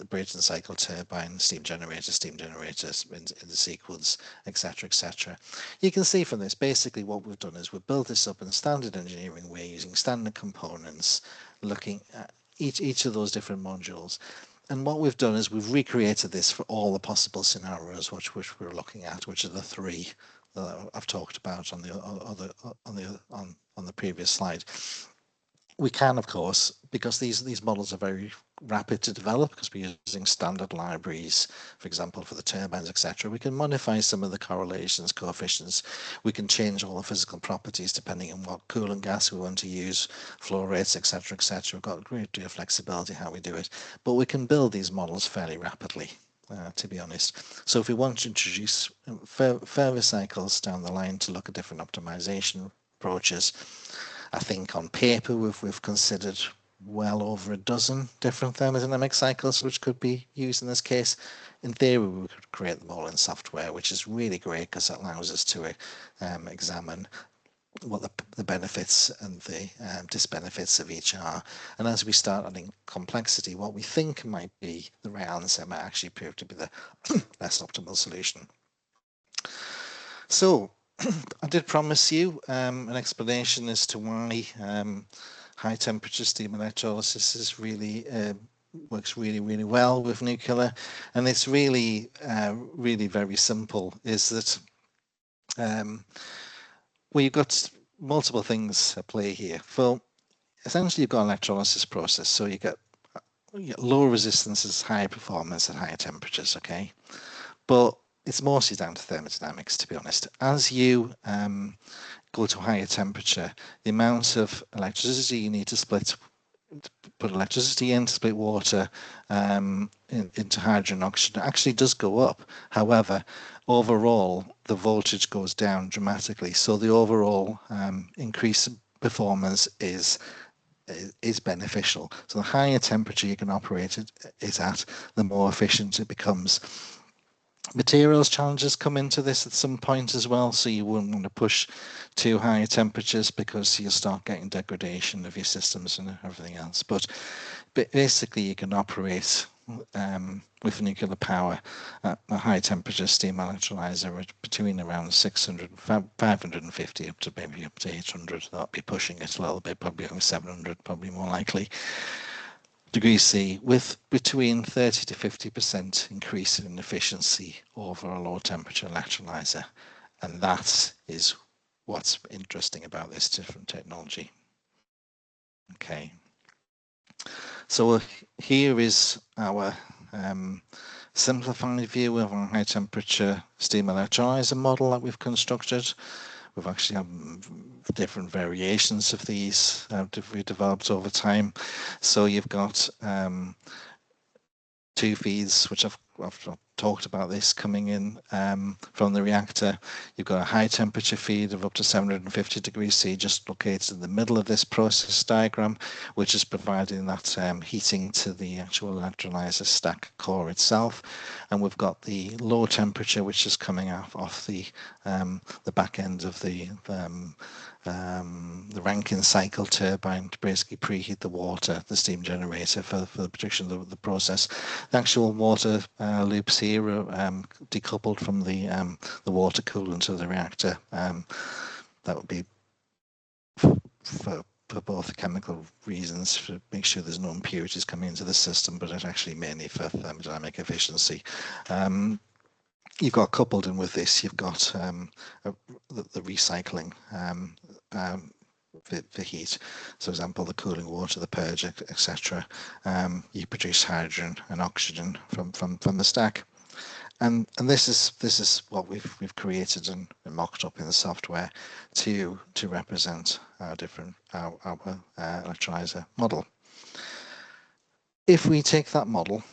Brayton cycle turbine, steam generators in the sequence, etc., etc. You can see from this, basically what we've done is we've built this up in a standard engineering way using standard components, looking at each of those different modules. And what we've done is we've recreated this for all the possible scenarios which we're looking at, which are the three that I've talked about on the previous slide. We can, of course, because these models are very rapid to develop, because we're using standard libraries, for example, for the turbines, etc. We can modify some of the correlations, coefficients. We can change all the physical properties depending on what coolant gas we want to use, flow rates, etc., etc. We've got a great deal of flexibility how we do it, but we can build these models fairly rapidly. To be honest. So if we want to introduce further cycles down the line to look at different optimization approaches, I think on paper we've considered well over a dozen different thermodynamic cycles which could be used in this case. In theory, we could create them all in software, which is really great because it allows us to examine what the benefits and the disbenefits of each are. And as we start adding complexity, what we think might be the right answer might actually prove to be the less optimal solution. So I did promise you an explanation as to why high temperature steam electrolysis is really works really well with nuclear, and it's really very simple. Is that well, you've got multiple things at play here. Well, essentially you've got an electrolysis process, so you get lower resistances, higher performance at higher temperatures, okay? But it's mostly down to thermodynamics, to be honest. As you go to higher temperature, the amount of electricity you need to put electricity in to split water into hydrogen and oxygen actually does go up. However, overall, the voltage goes down dramatically. So the overall increase in performance is beneficial. So the higher temperature you can operate it at, the more efficient it becomes. Materials challenges come into this at some point as well, so you wouldn't want to push too high temperatures because you'll start getting degradation of your systems and everything else. But basically you can operate with nuclear power at a high temperature steam electrolyzer at between around 600 550 up to maybe up to 800. That'll be pushing it a little bit, probably over 700, probably more likely, degrees C, with between 30 to 50% increase in efficiency over a low temperature electrolyzer. And that is what's interesting about this different technology. Okay. So here is our simplified view of our high temperature steam electrolyzer model that we've constructed. We've actually had different variations of these we developed over time. So you've got two feeds, which I've talked about this coming in from the reactor. You've got a high temperature feed of up to 750 degrees C, just located in the middle of this process diagram, which is providing that heating to the actual electrolyzer stack core itself. And we've got the low temperature, which is coming off the back end of the Rankine cycle turbine to basically preheat the water, the steam generator for the production of the process. The actual water loops here are decoupled from the water coolant of the reactor. That would be for both chemical reasons, to make sure there's no impurities coming into the system, but it's actually mainly for thermodynamic efficiency. You've got coupled in with this, you've got the recycling for heat. So, for example, the cooling water, the purge, etc. You produce hydrogen and oxygen from the stack, and this is what we've created and mocked up in the software to represent our electrolyzer model. If we take that model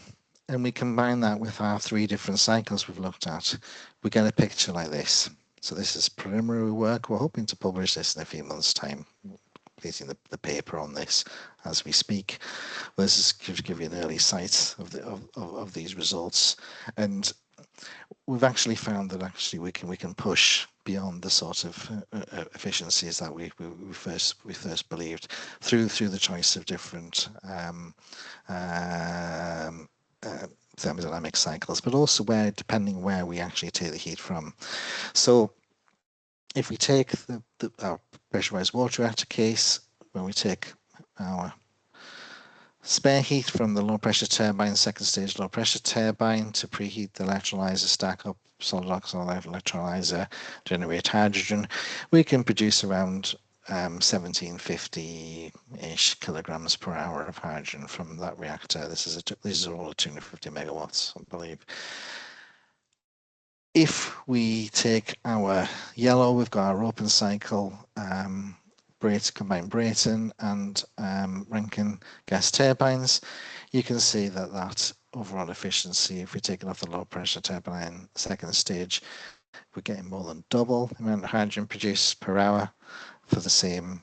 and we combine that with our three different cycles we've looked at, we get a picture like this. So this is preliminary work. We're hoping to publish this in a few months' time, completing the paper on this as we speak. Let's just give you an early sight of these results. And we've actually found that actually we can push beyond the sort of efficiencies that we first believed through the choice of different thermodynamic cycles, but also depending where we actually take the heat from. So if we take our pressurized water reactor case, when we take our spare heat from the low pressure turbine, second stage low pressure turbine, to preheat the electrolyzer, stack up solid oxide electrolyzer, generate hydrogen, we can produce around 1750-ish kilograms per hour of hydrogen from that reactor. This is all at 250 megawatts, I believe. If we take our yellow, we've got our open cycle combined Brayton and Rankine gas turbines. You can see that overall efficiency, if we take it off the low pressure turbine second stage, we're getting more than double the amount of hydrogen produced per hour for the same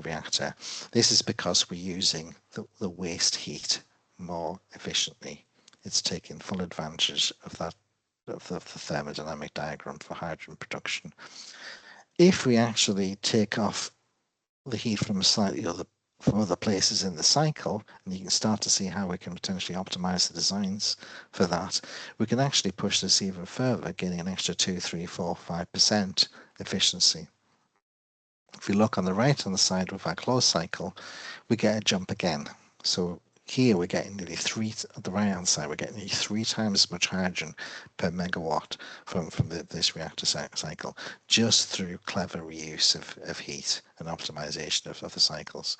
reactor. This is because we're using the waste heat more efficiently. It's taking full advantage of the thermodynamic diagram for hydrogen production. If we actually take off the heat from other places in the cycle, and you can start to see how we can potentially optimize the designs for that, we can actually push this even further, getting an extra 2, 3, 4, 5% efficiency. If we look on the right hand side with our closed cycle, we get a jump again. So here we're getting nearly at the right hand side, we're getting nearly 3 times as much hydrogen per megawatt from this reactor cycle, just through clever reuse of heat and optimization of the cycles.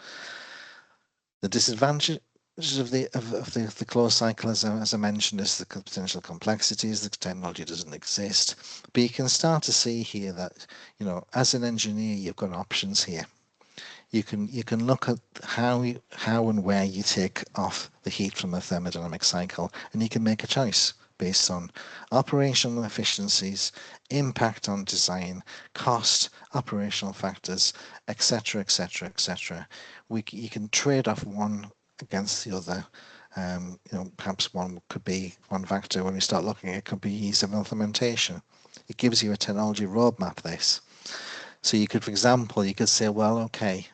The disadvantage of the closed cycle, as I mentioned, is the potential complexities. The technology doesn't exist, but you can start to see here that, you know, as an engineer, you've got options here. You can look at how and where you take off the heat from a thermodynamic cycle, and you can make a choice based on operational efficiencies, impact on design, cost, operational factors, etc., etc., etc. You can trade off one against the other. You know, perhaps one factor when we start looking at it could be ease of implementation. It gives you a technology roadmap, this. So you could, for example, you could say, well, okay,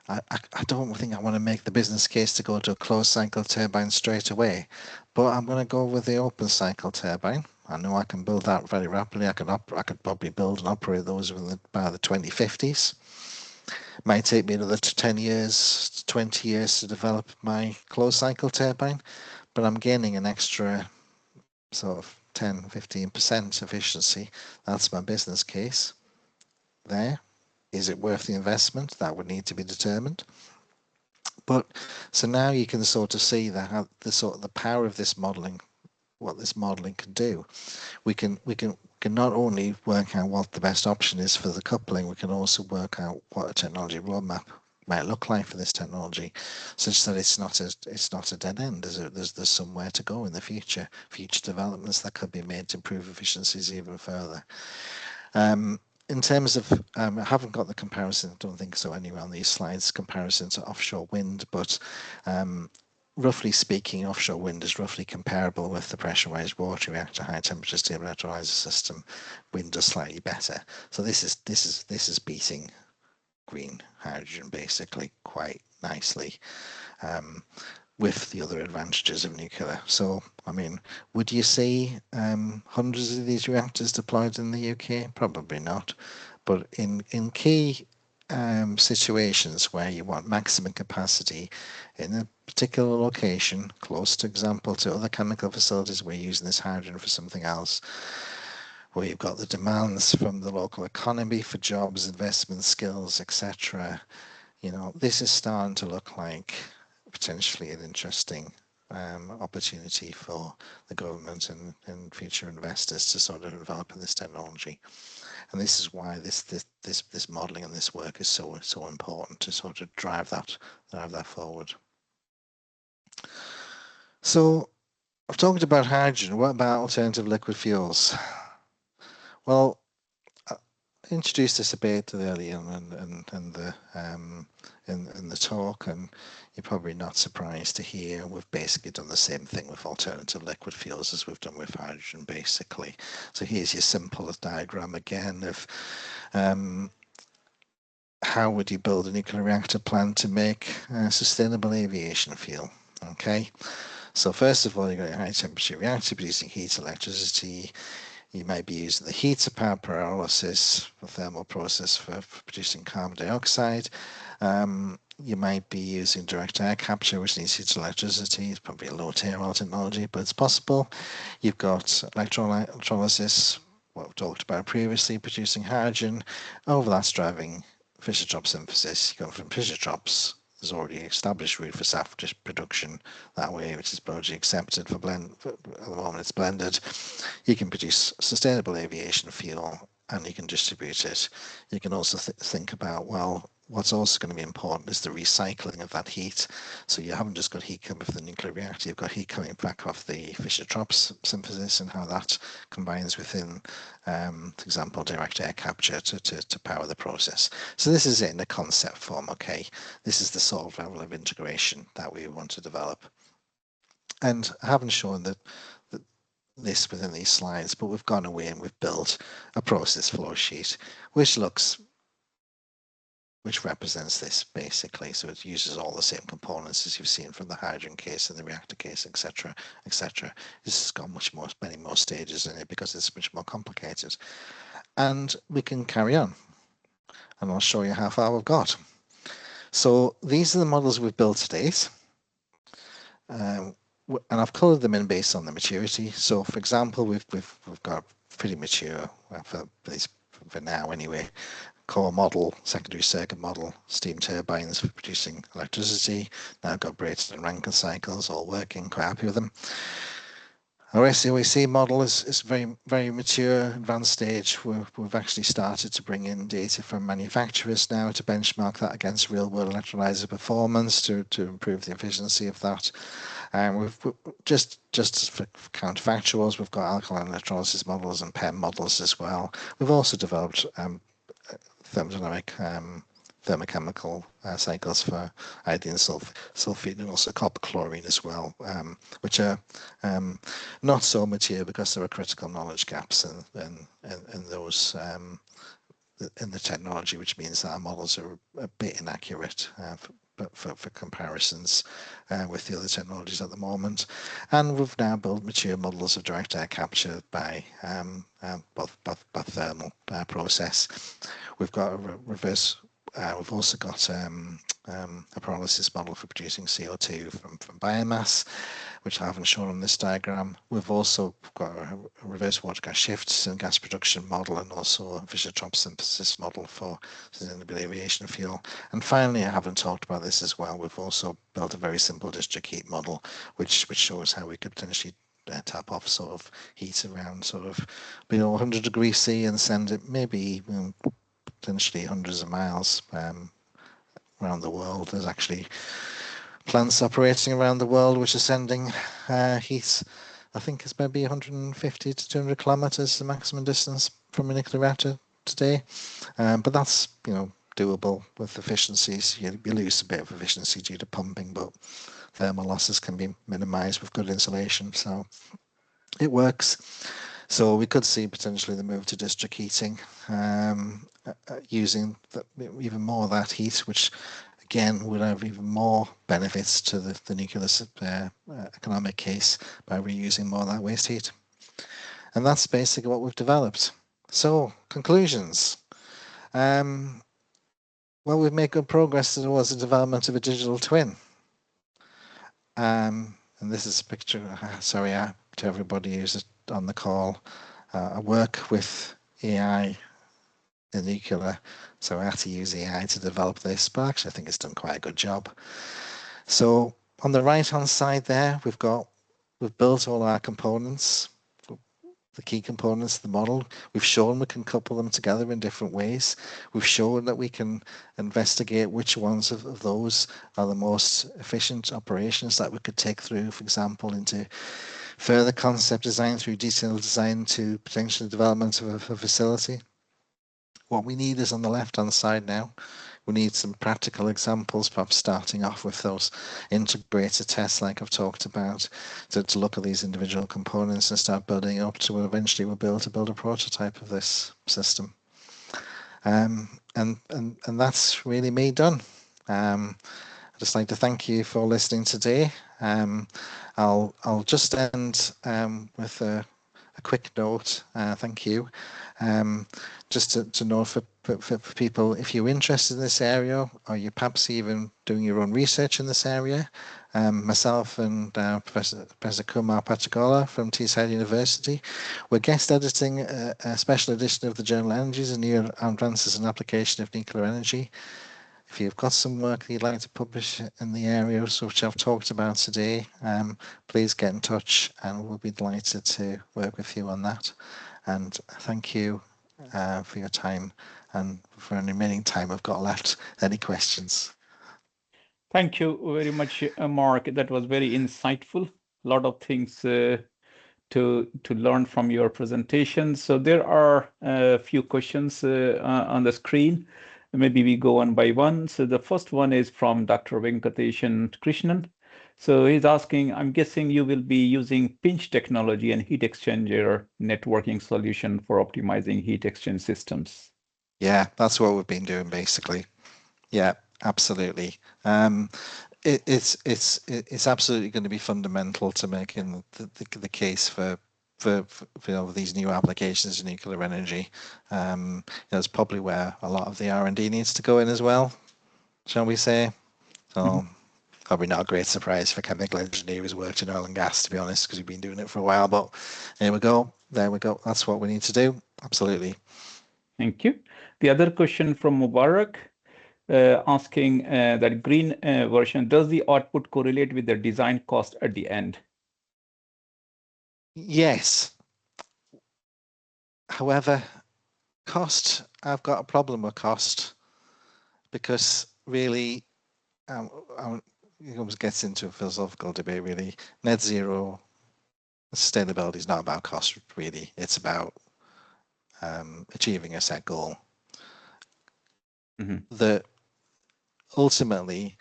I don't think I want to make the business case to go to a closed cycle turbine straight away, but I'm going to go with the open cycle turbine. I know I can build that very rapidly. I could probably build and operate those by the 2050s. It might take me another 10 years, 20 years to develop my closed cycle turbine, but I'm gaining an extra sort of 10-15% efficiency. That's my business case there. Is it worth the investment? That would need to be determined. But so now you can sort of see that the power of this modeling, what this modeling can do. We can not only work out what the best option is for the coupling, we can also work out what a technology roadmap might look like for this technology, such that it's not a dead end. There's somewhere to go in the future developments that could be made to improve efficiencies even further. In terms of, I haven't got the comparison, I don't think so anywhere on these slides, comparison to offshore wind, but roughly speaking, offshore wind is roughly comparable with the pressurized water reactor, high temperature stable electrolyzer system. Wind does slightly better. So this is beating green hydrogen basically quite nicely. With the other advantages of nuclear. So, I mean, would you see hundreds of these reactors deployed in the UK? Probably not. But in key situations where you want maximum capacity in a particular location, close to example to other chemical facilities, we're using this hydrogen for something else, where you've got the demands from the local economy for jobs, investment, skills, etc. You know, this is starting to look like potentially an interesting opportunity for the government and future investors to sort of develop this technology. And this is why this modelling and this work is so important to sort of drive that forward. So I've talked about hydrogen. What about alternative liquid fuels? Well, I introduced this a bit earlier in the talk, and you're probably not surprised to hear we've basically done the same thing with alternative liquid fuels as we've done with hydrogen, basically. So here's your simple diagram again of how would you build a nuclear reactor plant to make sustainable aviation fuel. Okay, so first of all, you've got a high temperature reactor producing heat, electricity. You might be using the heat of power pyrolysis, the thermal process for producing carbon dioxide. You might be using direct air capture, which needs heat electricity. It's probably a low tier technology, but it's possible. You've got electrolysis, what we've talked about previously, producing hydrogen. Over that's driving Fischer-Tropsch synthesis. You go from Fischer-Tropsch. There's already established route for SAF production that way, which is broadly accepted for blend. At the moment, it's blended. You can produce sustainable aviation fuel, and you can distribute it. You can also think about, well, what's also going to be important is the recycling of that heat. So you haven't just got heat coming from the nuclear reactor, you've got heat coming back off the Fischer-Tropsch synthesis and how that combines within, for example, direct air capture to power the process. So this is it in a concept form, okay? This is the sort of level of integration that we want to develop. And I haven't shown that this within these slides, but we've gone away and we've built a process flow sheet which represents this basically. So it uses all the same components as you've seen from the hydrogen case and the reactor case, etc., etc. This has got many more stages in it because it's much more complicated. And we can carry on, and I'll show you how far we've got. So these are the models we've built to date. And I've coloured them in based on the maturity. So, for example, we've got pretty mature for now anyway. core model, secondary circuit model, steam turbines for producing electricity. Now got Brayton and Rankine cycles all working, quite happy with them. Our SOAC model is very mature, advanced stage. We've actually started to bring in data from manufacturers now to benchmark that against real-world electrolyzer performance to improve the efficiency of that. And we've just for counterfactuals, we've got alkaline electrolysis models and PEM models as well. We've also developed thermodynamic thermochemical cycles for iodine, sulfate, and also copper chlorine as well, which are not so mature because there are critical knowledge gaps in those in the technology, which means that our models are a bit inaccurate for comparisons with the other technologies at the moment. And we've now built mature models of direct air capture by both thermal process. We've got a reverse. We've also got a pyrolysis model for producing CO2 from biomass, which I haven't shown on this diagram. We've also got a reverse water gas shifts and gas production model, and also a Fischer-Tropsch synthesis model for sustainable aviation fuel. And finally, I haven't talked about this as well, we've also built a very simple district heat model, which shows how we could potentially tap off sort of heat around sort of below 100 degrees C and send it maybe potentially hundreds of miles around the world. There's actually plants operating around the world which are sending heat. I think it's maybe 150 to 200 kilometers, the maximum distance from a nuclear reactor today. But that's doable with efficiencies. You lose a bit of efficiency due to pumping, but thermal losses can be minimized with good insulation, so it works. So we could see potentially the move to district heating, using even more of that heat, which again would have even more benefits to the nuclear economic case by reusing more of that waste heat. And that's basically what we've developed. So conclusions. Well, we've made good progress towards the development of a digital twin. And this is a picture, sorry, to everybody who's on the call. I work with AI in nuclear, so I had to use AI to develop this, but actually I think it's done quite a good job. So on the right hand side there, we've built all our components, the key components of the model. We've shown we can couple them together in different ways. We've shown that we can investigate which ones of those are the most efficient operations that we could take through, for example, into further concept design through detailed design to potential development of a facility. What we need is on the left-hand side now. We need some practical examples, perhaps starting off with those integrated tests like I've talked about, to look at these individual components and start building up to eventually we'll be able to build a prototype of this system. And that's really me done. I'd just like to thank you for listening today. I'll just end with a quick note. Thank you. Just to know for people, if you're interested in this area, or you're perhaps even doing your own research in this area, myself and Professor Kumar Pachagola from Teesside University, we're guest editing a special edition of the journal Energies and New Advances in Application of Nuclear Energy. If you've got some work that you'd like to publish in the areas which I've talked about today, please get in touch and we'll be delighted to work with you on that. And thank you for your time and for any remaining time I've got left. Any questions? Thank you very much, Mark. That was very insightful. A lot of things to learn from your presentation. So there are a few questions on the screen. Maybe we go one by one. So the first one is from Dr. Venkateshan Krishnan. So he's asking, I'm guessing you will be using pinch technology and heat exchanger networking solution for optimizing heat exchange systems. Yeah, that's what we've been doing basically. Yeah, absolutely. It's absolutely going to be fundamental to making the case for these new applications in nuclear energy. That's probably where a lot of the R&D needs to go in as well, shall we say? So probably not a great surprise for chemical engineer who's worked in oil and gas, to be honest, because we've been doing it for a while. But there we go. That's what we need to do. Absolutely. Thank you. The other question from Mubarak, asking that green version, does the output correlate with the design cost at the end? Yes. However, cost, I've got a problem with cost because really, it almost gets into a philosophical debate really. Net zero sustainability is not about cost really, it's about achieving a set goal. That ultimately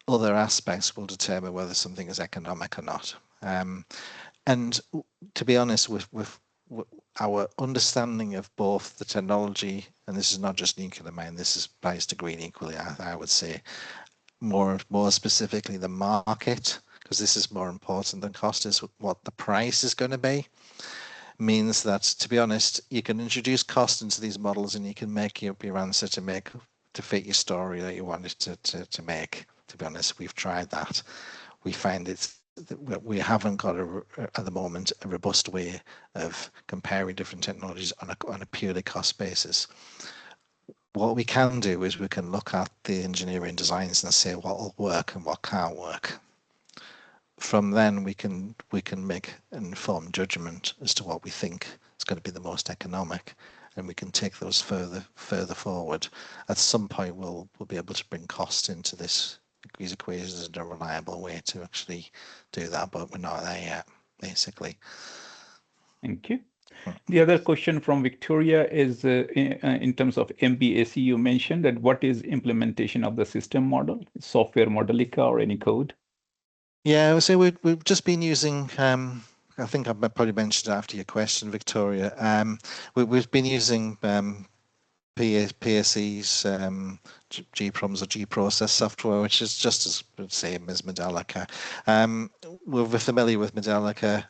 other aspects will determine whether something is economic or not. And to be honest, with our understanding of both the technology, and this is not just nuclear mine, this applies to green equally, I would say, more specifically the market, because this is more important than cost, is what the price is going to be, means that, to be honest, you can introduce cost into these models and you can make your answer to fit your story that you want it to make. To be honest, we've tried that. We find we haven't got at the moment a robust way of comparing different technologies on a purely cost basis. What we can do is we can look at the engineering designs and say what will work and what can't work. From then we can make an informed judgment as to what we think is going to be the most economic, and we can take those further forward. At some point we'll be able to bring cost into these equations in a reliable way to actually do that, but we're not there yet, basically. Thank you. The other question from Victoria is in terms of MBAC, you mentioned that what is implementation of the system model, software Modelica or any code? Yeah, I would say we've just been using, I think I probably mentioned after your question, Victoria, we've been using PSE's GPROMS or GProcess software, which is just as the same as Modelica. We're familiar with Modelica.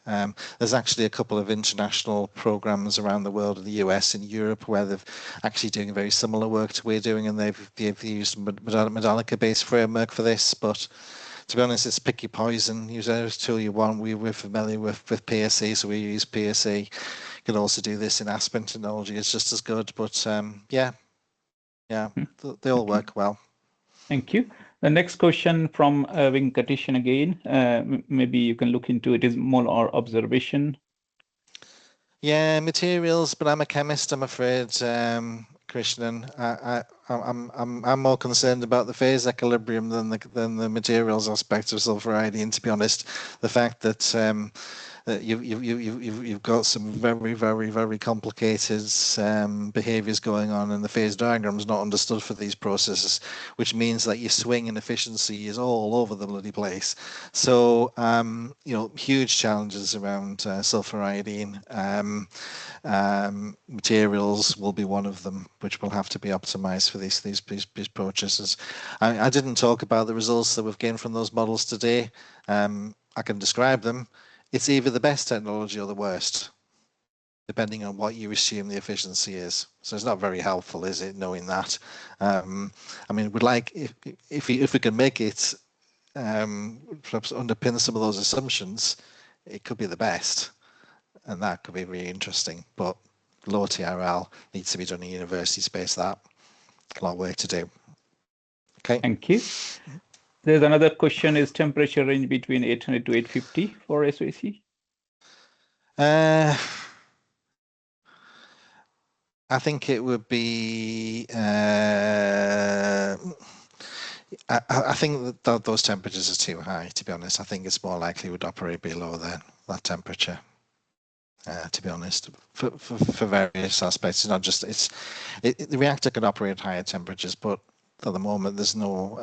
There's actually a couple of international programs around the world, in the US and Europe, where they're actually doing very similar work to we're doing, and they've used Modelica-based framework for this. But to be honest, it's pick your poison. Use any tool you want. We're familiar with PSE, so we use PSE. You can also do this in Aspen technology. It's just as good, but yeah, they all work well. Thank you. The next question from Venkatesh again. Maybe you can look into it. Is more our observation. Yeah, materials, but I'm a chemist, I'm afraid, Krishnan. I'm more concerned about the phase equilibrium than the materials aspect of sulfur iodine. To be honest, the fact that you've got some very complicated behaviors going on, and the phase diagram is not understood for these processes, which means that your swing in efficiency is all over the bloody place. So huge challenges around sulfur iodine. Materials will be one of them, which will have to be optimized for these processes. I didn't talk about the results that we've gained from those models today. I can describe them. It's either the best technology or the worst, depending on what you assume the efficiency is. So it's not very helpful, is it, knowing that? I mean, we'd like, if we can make it, perhaps underpin some of those assumptions, it could be the best. And that could be really interesting. But low TRL needs to be done in university space. That a lot of work to do. Okay. Thank you. There's another question: is temperature range between 800 to 850 for SOC? I think it would be. I think that those temperatures are too high. To be honest, I think it's more likely would operate below that temperature. To be honest, for various aspects, it's not just the reactor can operate at higher temperatures, but at the moment there's no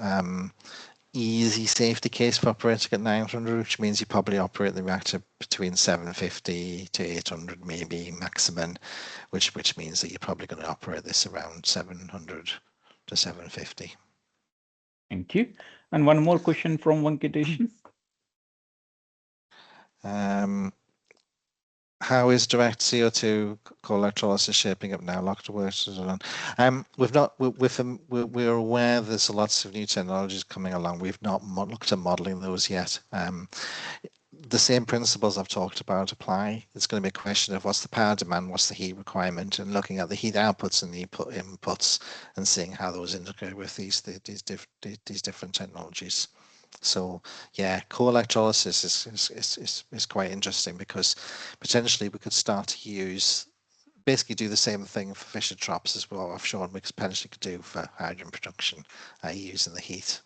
easy safety case for operating at 900, which means you probably operate the reactor between 750 to 800 maybe maximum, which means that you're probably going to operate this around 700 to 750. Thank you. And one more question from Venkatesh. how is direct CO2 coal electrolysis shaping up now? Locked works we've not we're aware there's lots of new technologies coming along. We've not looked at modelling those yet. The same principles I've talked about apply. It's going to be a question of what's the power demand, what's the heat requirement, and looking at the heat outputs and the inputs and seeing how those integrate with these different technologies. So yeah, coal electrolysis is quite interesting because potentially we could start to use basically do the same thing for Fischer-Tropsch as well offshore, and we potentially could do for hydrogen production using the heat.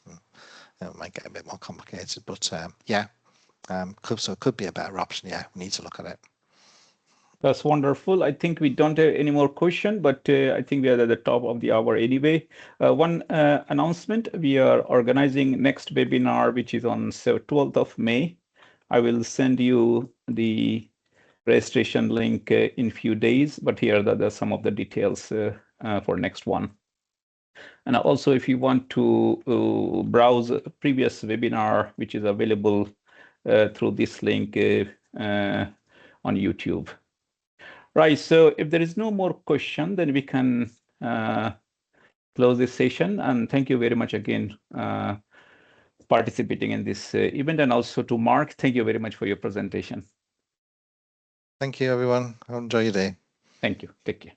It might get a bit more complicated, but yeah, so it could be a better option. Yeah, we need to look at it. That's wonderful. I think we don't have any more question, but I think we are at the top of the hour anyway. One announcement, we are organizing next webinar, which is on 12th of May. I will send you the registration link in few days, but here are some of the details for next one. And also, if you want to browse a previous webinar, which is available through this link on YouTube. Right, so if there is no more question, then we can close this session. And thank you very much again participating in this event. And also to Mark, thank you very much for your presentation. Thank you, everyone. Enjoy your day. Thank you. Take care.